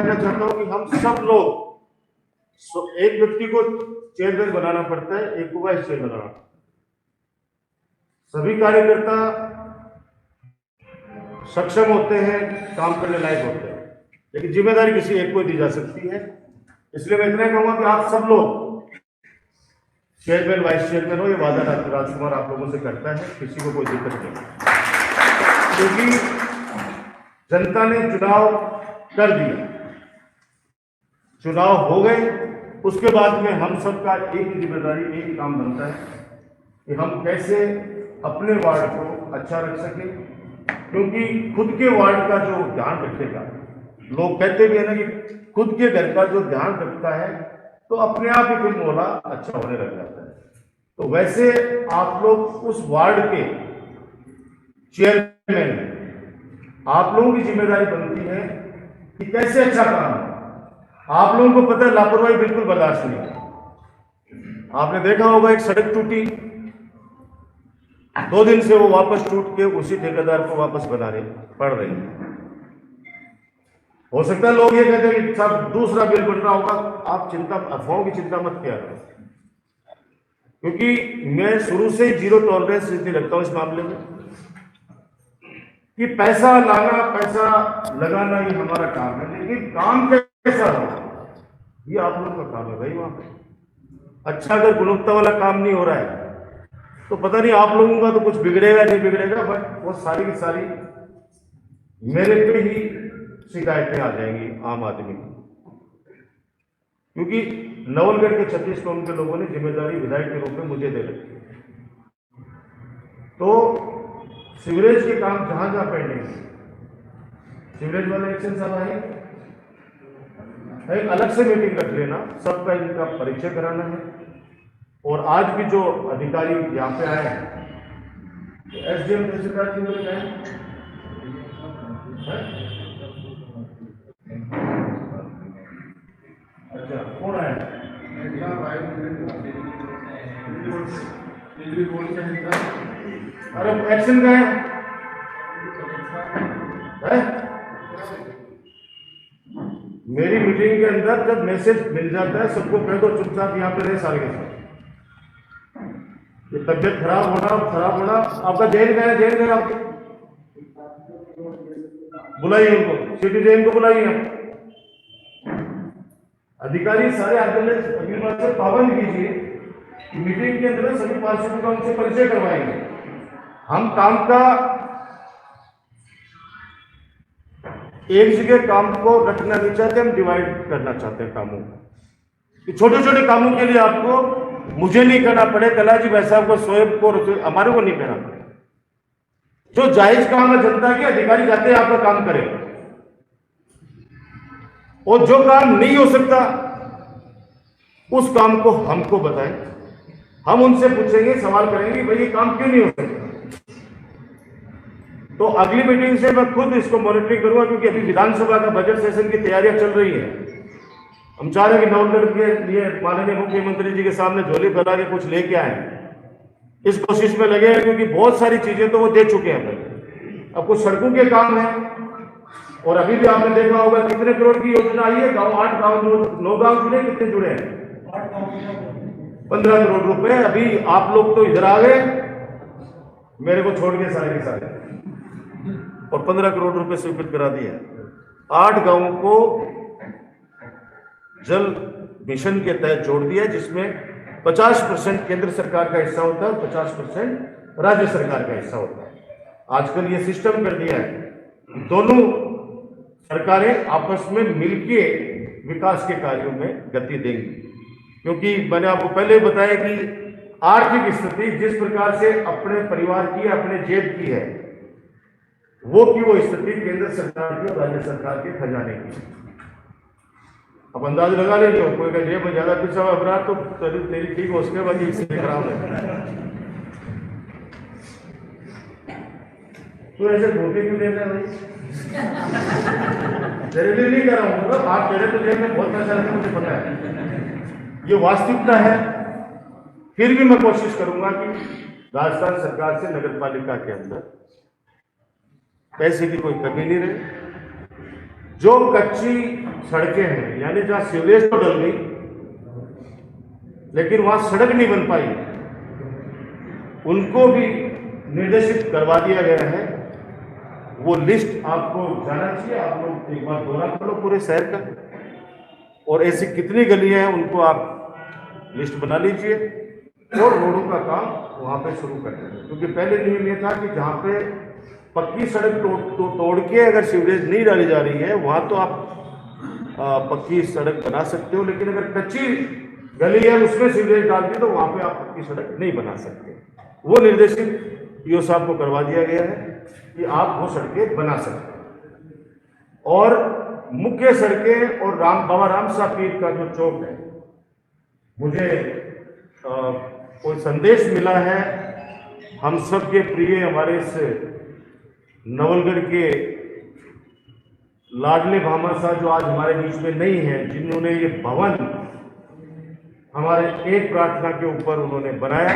कहना चाहता हूं कि हम सब लोग एक व्यक्ति को चेयरमैन बनाना पड़ता है, एक को वाइस चेयरमैन बनाना पड़ता है। सभी कार्यकर्ता सक्षम होते हैं, काम करने लायक होते हैं, लेकिन जिम्मेदारी किसी एक को दी जा सकती है। इसलिए मैं इतना कहूंगा कि आप सब लोग चेयरमैन वाइस चेयरमैन हो, ये वादा राजकुमार आप लोगों से करता है, किसी को कोई दिक्कत नहीं, क्योंकि जनता ने चुनाव कर दिया, चुनाव हो गए, उसके बाद में हम सबका एक ही जिम्मेदारी, एक ही काम बनता है कि हम कैसे अपने वार्ड को अच्छा रख सकें, क्योंकि खुद के वार्ड का जो ध्यान रखेगा, लोग कहते भी है ना कि खुद के घर का जो ध्यान रखता है तो अपने आप ही फिर मोहल्ला अच्छा होने लग जाता है। तो वैसे आप लोग उस वार्ड के चेयरमैन, आप लोगों की जिम्मेदारी बनती है कि कैसे अच्छा काम हो। आप लोगों को पता है लापरवाही बिल्कुल बर्दाश्त नहीं है। आपने देखा होगा एक सड़क टूटी, 2 दिन से वो वापस टूट के उसी ठेकेदार को वापस बनाने पड़ रही है। हो सकता है लोग ये कहते हैं कि सब दूसरा बिल बन रहा होगा, आप चिंता, अफवाहों की चिंता मत किया करो, क्योंकि मैं शुरू से ही जीरो टॉलरेंस नीति रखता हूं इस मामले में कि पैसा लाना, पैसा लगाना ये हमारा काम है, लेकिन काम कैसा हो ये आप लोगों का काम है भाई। वहां पे अच्छा अगर गुणवत्ता वाला काम नहीं हो रहा है तो पता नहीं आप लोगों का तो कुछ बिगड़ेगा नहीं बिगड़ेगा, बट वो सारी की सारी मेरे पे ही शिकायतें आ जाएंगी आम आदमी की, क्योंकि नवलगढ़ के 36 कौम के लोगों ने जिम्मेदारी विधायक के रूप में मुझे दे रखी है। तो सीवरेज के काम जहां जहां पेंडिंग है, सीवरेज वाला एक्शन सब आए, एक अलग से मीटिंग रख लेना, सबका इनका परिचय कराना है। और आज भी जो अधिकारी यहाँ पे आए हैं, तो एसडीएम तहसीलदार जी बोले गए, अच्छा कौन आया? अरे एक्शन का है? मेरी मीटिंग के अंदर जब मैसेज मिल जाता है सबको कह दो चुपचाप यहाँ पे रहे सारे के साथ। ये तबियत खराब होना आपका जेल गया, जेल गया आपको बुलाइए, उनको सिटी जेल को बुलाइए। अधिकारी सारे अगले अगली बार से पाबंद कीजिए कि मीटिंग के अंदर सभी पार्षदों का उनसे परिचय करवाएंगे। हम काम का एक जगह काम को रखना नहीं चाहते, हम डिवाइड करना चाहते हैं कामों को। छोटे छोटे कामों के लिए आपको मुझे नहीं करना पड़े, कलाजी भाई साहब को, शोएब को, हमारे को नहीं करना पड़े। जो जायज काम है जनता के, अधिकारी जाते हैं आपका काम करें, और जो काम नहीं हो सकता उस काम को हमको बताएं, हम उनसे पूछेंगे, सवाल करेंगे भाई ये काम क्यों नहीं हो सकता। तो अगली मीटिंग से मैं खुद इसको मॉनिटरिंग करूंगा, क्योंकि अभी विधानसभा का बजट सेशन की तैयारियां चल रही है। हम चाह रहे हैं कि नवलगढ़ के लिए माननीय मुख्यमंत्री जी के सामने झोली फैला के कुछ लेके आए, इस कोशिश में लगे हैं, क्योंकि बहुत सारी चीजें तो वो दे चुके हैं पहले। अब कुछ सड़कों के काम है, और अभी भी आपने देखा होगा कितने करोड़ की योजना आई है, गांव 8 गांव 9 गांव जुड़े, कितने जुड़े हैं? 15 करोड़ रुपए। अभी आप लोग तो इधर आ गए मेरे को छोड़ के सारे के सारे, और 15 करोड़ रुपए स्वीकृत करा दिए। 8 गांवों को जल मिशन के तहत जोड़ दिया, जिसमें 50% केंद्र सरकार का हिस्सा होता है और 50% राज्य सरकार का हिस्सा होता है। आजकल ये सिस्टम कर दिया है, दोनों सरकारें आपस में मिलके विकास के कार्यों में गति देंगी, क्योंकि मैंने आपको पहले बताया कि आर्थिक स्थिति जिस प्रकार से अपने परिवार की, अपने जेब की है, वो स्थिति केंद्र सरकार की और राज्य सरकार के खजाने की। अब अंदाज लगा लीजिए, कोई का जेब में ज्यादा पिछड़ा हुआ अपराध तो तेरी ठीक हो, उसके बाद इससे खराब है। तो ऐसे धोखे क्यों दे रहे हैं भाई? तेरे लिए नहीं कर रहा हूं, मतलब आप तेरे तो जेब में बहुत पैसा रहता है, मुझे पता है, ये वास्तविकता है। फिर भी मैं कोशिश करूंगा कि राजस्थान सरकार से नगर पालिका के अंदर पैसे की कोई कमी नहीं रहे, जो कच्ची सड़कें हैं, यानी जहाँ सीवरेज तो डल गई लेकिन वहाँ सड़क नहीं बन पाई, उनको भी निर्देशित करवा दिया गया है। वो लिस्ट आपको जाना चाहिए, आप लोग एक बार दौरा कर लो पूरे शहर का, और ऐसी कितनी गलियां हैं उनको आप लिस्ट बना लीजिए और रोडों का काम वहाँ पे शुरू कर देंगे। क्योंकि पहले नियम ये था कि जहाँ पे पक्की सड़क तोड़ के अगर सीवरेज नहीं डाली जा रही है वहाँ तो आप पक्की सड़क बना सकते हो, लेकिन अगर कच्ची गली है उसमें सीवरेज डाल दी तो वहाँ पे आप पक्की सड़क नहीं बना सकते। वो निर्देशित ईओ साहब को करवा दिया गया है कि आप वो सड़कें बना सकते हैं। और मुख्य सड़कें और बाबा रामसा पीर का जो चौक है, मुझे कोई संदेश मिला है हम सब के प्रिय हमारे इस नवलगढ़ के लाडले भामा साहब जो आज हमारे बीच में नहीं है, जिन्होंने ये भवन हमारे एक प्रार्थना के ऊपर उन्होंने बनाया,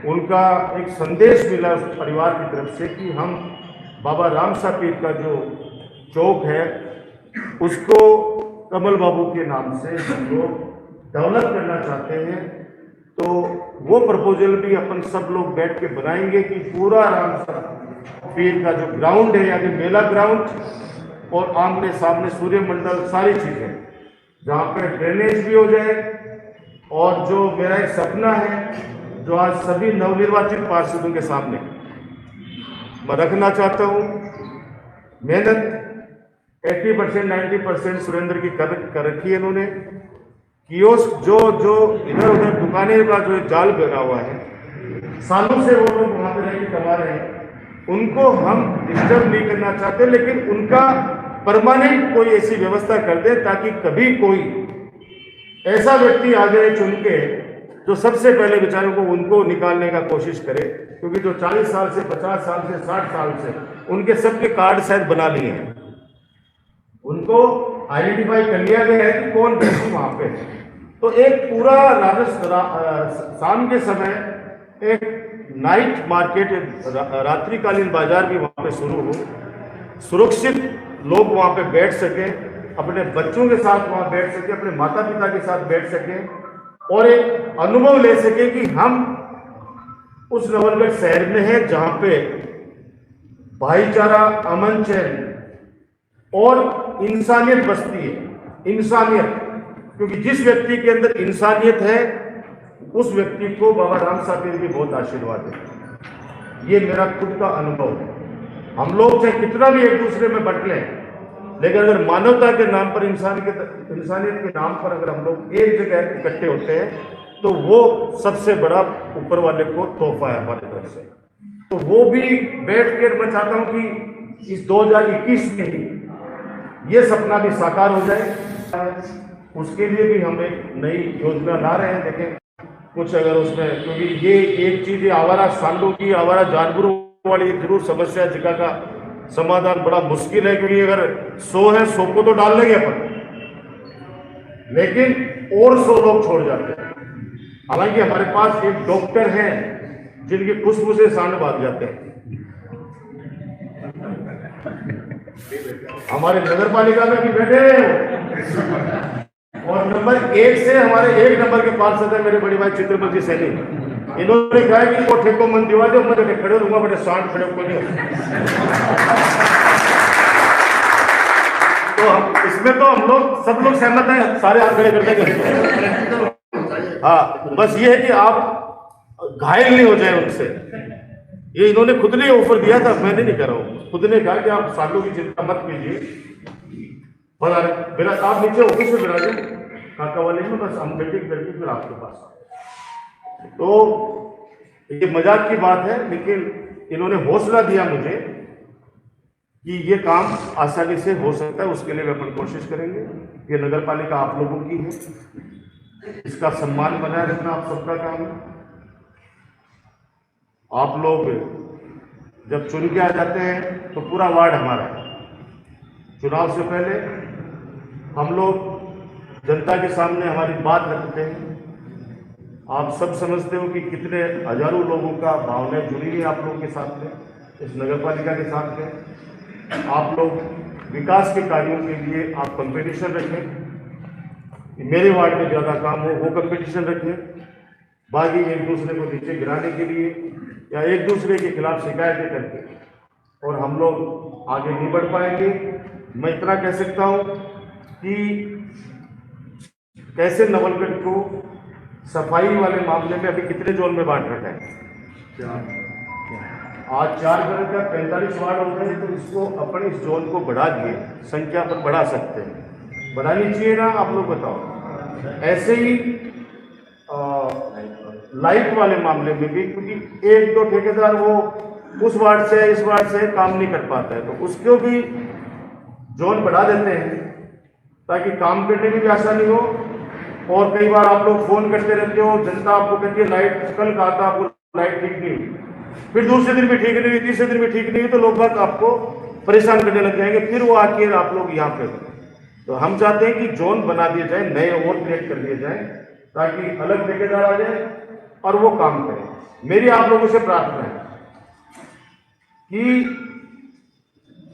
उनका एक संदेश मिला उस परिवार की तरफ से कि हम बाबा रामसा पीर का जो चौक है उसको कमल बाबू के नाम से हम लोग डेवलप करना चाहते हैं। तो वो प्रपोजल भी अपन सब लोग बैठ के बनाएंगे कि पूरा रामसा पीर का जो ग्राउंड है, यानी मेला ग्राउंड और आमने सामने सूर्य मंडल, सारी चीजें जहाँ पर ड्रेनेज भी हो जाए, और जो मेरा एक सपना है जो आज सभी नवनिर्वाचित पार्षदों के सामने मैं रखना चाहता हूँ, मेहनत 80% 90% सुरेंद्र की कर रखी है इन्होंने। कियोस्क जो इधर उधर दुकानें का जो जाल बना हुआ है, सालों से वो लोग वहाँ पे रहकर कमा रहे हैं, उनको हम डिस्टर्ब नहीं करना चाहते, लेकिन उनका परमानेंट कोई ऐसी व्यवस्था कर दे ताकि कभी कोई ऐसा व्यक्ति आ जाए चुन के जो सबसे पहले बेचारों को उनको निकालने का कोशिश करे। क्योंकि जो 40 साल से 50 साल से 60 साल से उनके सबके कार्ड शायद बना लिए हैं, उनको आइडेंटिफाई कर लिया गया है कि कौन व्यक्ति वहां पे। तो एक पूरा शाम के समय एक नाइट मार्केट, रात्रिकालीन बाजार भी वहां पे शुरू हो, सुरक्षित लोग वहां पे बैठ सके, अपने बच्चों के साथ वहां बैठ सके, अपने माता पिता के साथ बैठ सके और एक अनुभव ले सके कि हम उस नवलगढ़ शहर में है जहां पे भाईचारा, अमन चैन और इंसानियत बसती है। इंसानियत, क्योंकि जिस व्यक्ति के अंदर इंसानियत है उस व्यक्ति को बाबा रामसा पीर भी बहुत आशीर्वाद है। ये मेरा खुद का अनुभव है। हम लोग चाहे कितना भी एक दूसरे में बट लें, लेकिन अगर मानवता के नाम पर, इंसानियत के नाम पर अगर हम लोग एक जगह इकट्ठे होते हैं तो वो सबसे बड़ा ऊपर वाले को तोहफा है हमारी तरफ से। तो वो भी बैठ कर मैं चाहता हूँ कि इस 2021 में ही ये सपना भी साकार हो जाए। उसके लिए भी हम एक नई योजना ला रहे हैं। देखें कुछ अगर उसमें, क्योंकि ये एक चीज है आवारा सांडों की, आवारा जानवरों वाली जरूर समस्या है जिसका का समाधान बड़ा मुश्किल है, क्योंकि अगर 100 है 100 को तो डाल लेंगे अपन, लेकिन और 100 लोग छोड़ जाते हैं। हालांकि हमारे पास एक डॉक्टर हैं जिनकी खुशबू से सांड भाग जाते हैं। हमारे नगर पालिका में भी बैठे हैं और नंबर 1 से हमारे 1 नंबर के पार्षद है मेरे बड़ी भाई चित्रपति सैनी। इन्होंने कहा कि कोठे को मन दिवा दो, मैं खड़े रहूंगा, बड़े सांड खड़े को नहीं। तो इसमें तो हम लोग सब लोग सहमत हैं, सारे हाथ खड़े करने के। हाँ, बस ये है कि आप घायल नहीं हो जाए उनसे। ये इन्होंने खुद ने ऑफर दिया था, मैंने नहीं कर रहा हूँ। खुद ने कहा कि आप सालों की चिंता मत कीजिए, आप नीचे ऑफिस में बिरा दें काका वाले में, बस हम मीटिंग करके फिर आपके पास। तो ये मजाक की बात है, लेकिन इन्होंने हौसला दिया मुझे कि ये काम आसानी से हो सकता है। उसके लिए मैं अपन कोशिश करेंगे। ये नगर पालिका आप लोगों की है, इसका सम्मान बनाए रखना आप सबका काम है। आप लोग जब चुन के आ जाते हैं तो पूरा वार्ड हमारा है। चुनाव से पहले हम लोग जनता के सामने हमारी बात रखते हैं। आप सब समझते हो कि कितने हजारों लोगों का भावनाएं जुड़ी है आप लोगों के साथ में, इस नगर पालिका के साथ में। आप लोग विकास के कार्यों के लिए आप कंपटीशन रखें, मेरे वार्ड में ज़्यादा काम हो वो कंपटीशन रखें, बाकी एक दूसरे को नीचे गिराने के लिए या एक दूसरे के खिलाफ शिकायतें करके और हम लोग आगे नहीं बढ़ पाएंगे। मैं इतना कह सकता हूँ कि कैसे नवलगढ़ को सफाई वाले मामले में अभी कितने जोन में बांट रखा है? आज 4 घर का 45 वार्ड हो गए, तो इसको अपने इस जोन को बढ़ा दिए, संख्या पर बढ़ा सकते हैं, बढ़ानी चाहिए ना? आप लोग बताओ। ऐसे ही लाइट वाले मामले में भी, क्योंकि एक दो ठेकेदार वो उस वार्ड से इस वार्ड से काम नहीं कर पाता है, तो उसको भी जोन बढ़ा देते हैं ताकि काम करने में भी आसानी हो। और कई बार आप लोग फोन करते रहते हो, जनता आपको कहती है लाइट कल कहा था आपको लाइट ठीक नहीं हुई, फिर दूसरे दिन भी ठीक नहीं हुई, तीसरे दिन भी ठीक नहीं हुई, तो लोग बात आपको परेशान करने लग जाएंगे, फिर वो आके आप लोग यहाँ पे। तो हम चाहते हैं कि जोन बना दिए जाए, नए और क्रिएट कर दिए जाए ताकि अलग ठेकेदार आ जाए और वो काम करें। मेरी आप लोगों से प्रार्थना है कि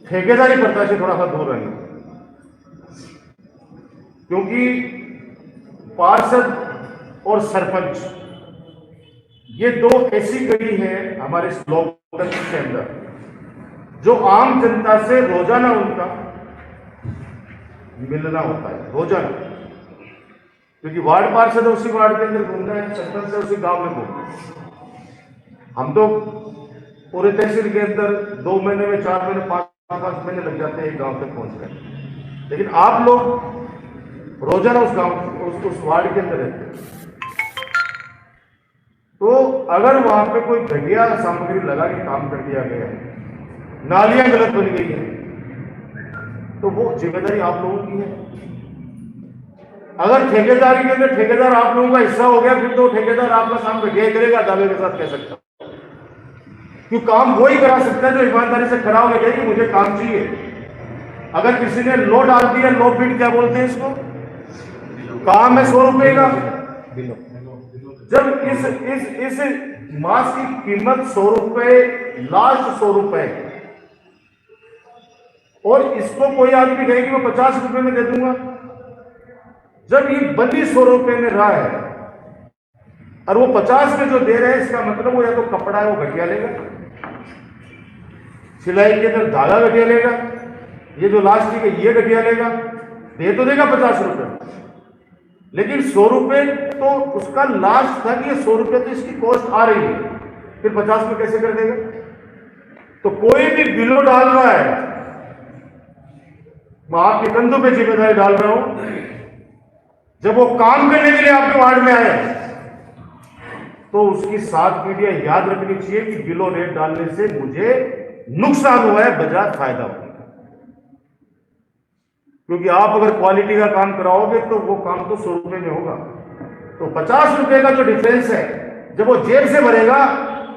ठेकेदारी प्रथा से थोड़ा सा दूर रहें, क्योंकि पार्षद और सरपंच ये दो ऐसी कड़ी है हमारे लोकतंत्र के अंदर जो आम जनता से रोजाना उनका मिलना होता है, रोजाना। क्योंकि वार्ड पार्षद उसी वार्ड के अंदर घूमना है, सरपंच से उसी गांव में घूमना है। हम तो पूरे तहसील के अंदर 2 महीने में 4 महीने 5 महीने लग जाते हैं एक गांव तक पहुंच गए, लेकिन आप लोग रोजाना उस गांव उस वार्ड के अंदर रहते हैं। तो अगर वहां पे कोई घटिया सामग्री लगा के काम कर दिया गया है, नालियां गलत बन गई है, तो वो जिम्मेदारी आप लोगों की है। अगर ठेकेदारी के अंदर ठेकेदार आप लोगों का हिस्सा हो गया, फिर तो ठेकेदार आपका काम घटिया करेगा, दावे के साथ कह सकता हूं, क्योंकि काम वो ही करा सकता है जो ईमानदारी से खड़ा होकर कहे कि मुझे काम चाहिए। अगर किसी ने लो डाल दिया, लो बिड क्या बोलते हैं इसको, काम है 100 रुपए का, जब इस मांस की कीमत 100 रुपए, लास्ट 100 रुपए, और इसको कोई आदमी कहे कि मैं 50 रुपए में दे दूंगा, जब ये बल्ली 100 रुपए में रहा है और वो 50 में जो दे रहे हैं, इसका मतलब वो या तो कपड़ा है वो घटिया लेगा, सिलाई के अंदर धागा घटिया लेगा, ये जो लास्टिक है ये घटिया लेगा, दे तो देगा 50 रुपए, लेकिन 100 रुपए तो उसका लास्ट था कि ये 100 रुपए तो इसकी कॉस्ट आ रही है, फिर 50 में कैसे कर देगा? तो कोई भी बिलो डाल रहा है, मैं आपके कंधों पे जिम्मेदारी डाल रहा हूं, जब वो काम करने के लिए आपके वार्ड में आए तो उसकी 7 पीढ़ियां याद रखनी चाहिए कि बिलो रेट डालने से मुझे नुकसान हुआ है, बजाय फायदा हुआ। क्योंकि आप अगर क्वालिटी का काम कराओगे तो वो काम तो 100 रुपए में होगा, तो 50 रुपए का जो डिफरेंस है जब वो जेब से भरेगा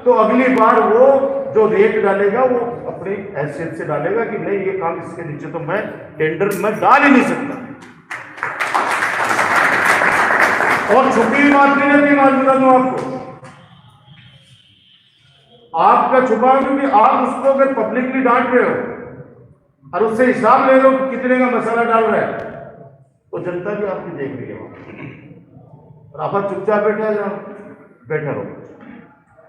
तो अगली बार वो जो रेट डालेगा वो अपनी हैसियत से डालेगा कि नहीं ये काम इसके नीचे तो मैं टेंडर में डाल ही नहीं सकता। और छुपी बात नहीं रहती, बात बता दूं आपको, आपका छुपा, क्योंकि आप उसको अगर पब्लिकली डांट रहे हो और उससे हिसाब ले लो कि कितने का मसाला डाल रहा है, तो जनता भी आपकी देख रही है और आप चुपचाप बैठा रहो,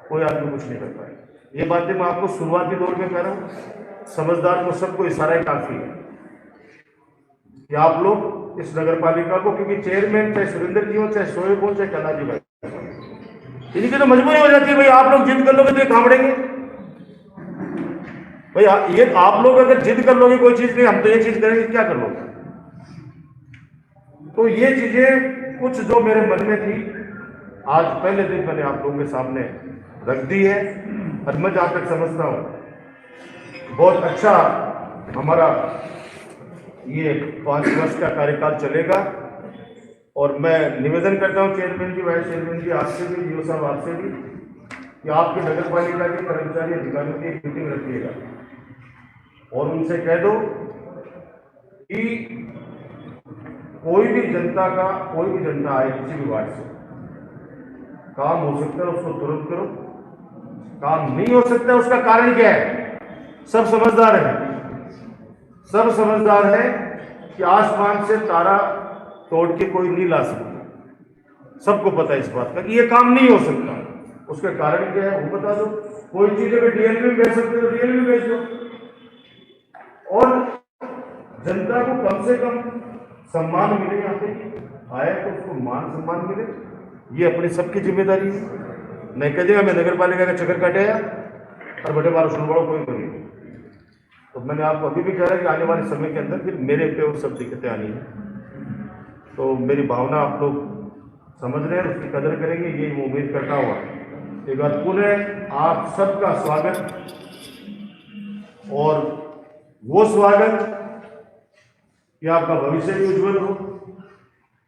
कोई आदमी कुछ नहीं कर पाए। ये बातें मैं आपको शुरुआती दौर में कह रहा हूं, समझदार को सबको इशारा ही काफी है कि आप लोग इस नगर पालिका को, क्योंकि चेयरमैन चाहे सुरेंद्र जी हो, चाहे शोएब हो, चाहे कला जी भाई, इनकी तो मजबूरी हो जाती है, भाई आप लोग जिद कर लोगे तो ये कामड़ेंगे, भाई ये आप लोग अगर जिद कर लोगे कोई चीज नहीं, हम तो ये चीज करेंगे, क्या कर लोगे? तो ये चीजें कुछ जो मेरे मन में थी आज पहले दिन मैंने आप लोगों के सामने रख दी है, और मैं जहां तक समझता हूं बहुत अच्छा हमारा ये 5 वर्ष का कार्यकाल चलेगा। और मैं निवेदन करता हूं चेयरमैन जी, वाइस चेयरमैन जी, आपसे भी, ईओ साहब आपसे भी, कि आपके नगर पालिका के कर्मचारी अधिकारियों की एक मीटिंग रखिएगा और उनसे कह दो कि कोई भी जनता आए किसी भी वार्ड से, काम हो सकता है उसको तुरंत करो, काम नहीं हो सकता उसका कारण क्या है, सब समझदार है, सब समझदार है कि आसमान से तारा तोड़ के कोई नहीं ला सकता। सबको पता है इस बात का कि ये काम नहीं हो सकता। उसका कारण क्या है वो बता दो। कोई चीज अगर डीएल में बेच सकते तो डीएल में बेच दो, और जनता को कम से कम सम्मान मिले। यहाँ पे आए तो उसको मान सम्मान मिले, ये अपनी सबकी जिम्मेदारी है। नहीं कह देगा मैं नगर पालिका का चक्कर काटे और बड़े बार सुन बड़ो कोई नहीं। तो मैंने आपको अभी भी कह रहा कि आने वाले समय के अंदर फिर मेरे पे वो सब दिक्कतें आनी है। तो मेरी भावना आप लोग समझ रहे हैं, उसकी कदर करेंगे, ये उम्मीद करता हुआ एक बार पुनः आप सबका स्वागत, और वो स्वागत कि आपका भविष्य भी उज्जवल हो।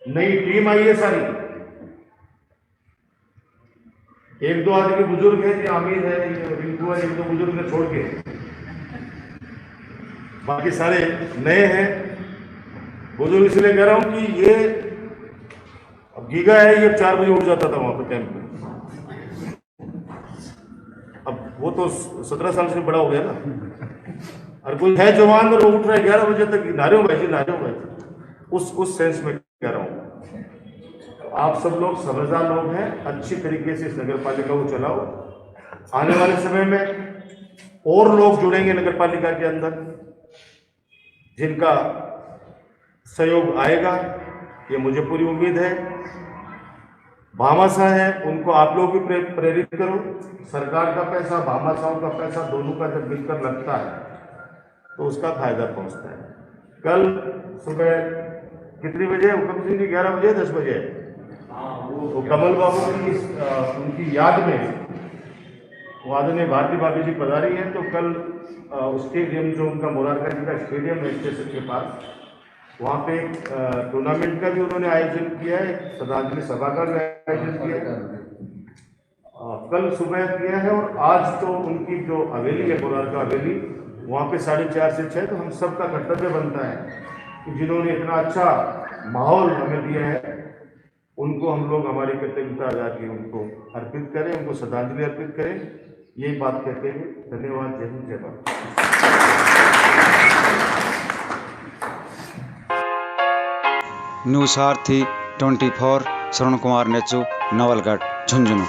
नई टीम आई है सारी, एक दो आदमी बुजुर्ग है, आमिर है, रिंकू है, एक दो बुजुर्ग छोड़ के बाकी सारे नए हैं। बुजुर्ग इसलिए कह रहा हूं कि ये अब गीगा है, ये 4 बजे उठ जाता था वहां पर कैंप में। अब वो तो 17 साल से बड़ा हो गया ना, और कोई है जवान और वो उठ रहा है 11 बजे तक, नारे हो भाई जी, नारे हो भाई, उस सेंस में कह रहा हूं। आप सब लोग समझदार लोग हैं, अच्छी तरीके से इस नगर पालिका को चलाओ। आने वाले समय में और लोग जुड़ेंगे नगर पालिका के अंदर, जिनका सहयोग आएगा, ये मुझे पूरी उम्मीद है। भामाशाह है, उनको आप लोग भी प्रेरित करो। सरकार का पैसा, भामाशाहों का पैसा, दोनों का जब मिलकर लगता है तो उसका फायदा पहुंचता है। कल सुबह कितने बजे हुक्म सिंह जी? 11 बजे 10 बजे वो कमल बाबू की उनकी याद में वो आदरणीय भारती भाभी जी पधारी है। तो कल स्टेडियम जो उनका मोरारका जी का स्टेडियम है स्टेशन के पास, वहाँ पे एक टूर्नामेंट का भी उन्होंने आयोजन किया है, श्रद्धांजलि सभा का भी आयोजन किया है, कल सुबह किया है। और आज तो उनकी जो हवेली है मोरारका हवेली, वहाँ पे 4:30 से 6, तो हम सबका कर्तव्य बनता है कि जिन्होंने इतना अच्छा माहौल हमें दिया है, उनको हम लोग हमारी कृतज्ञता अदा की उनको अर्पित करें, उनको श्रद्धांजलि अर्पित करें। यही बात कहते हैं। धन्यवाद। जय हिंद, जय भारत। न्यूज सारथी 24 श्रवण कुमार नेचू, नवलगढ़, झुंझुनू।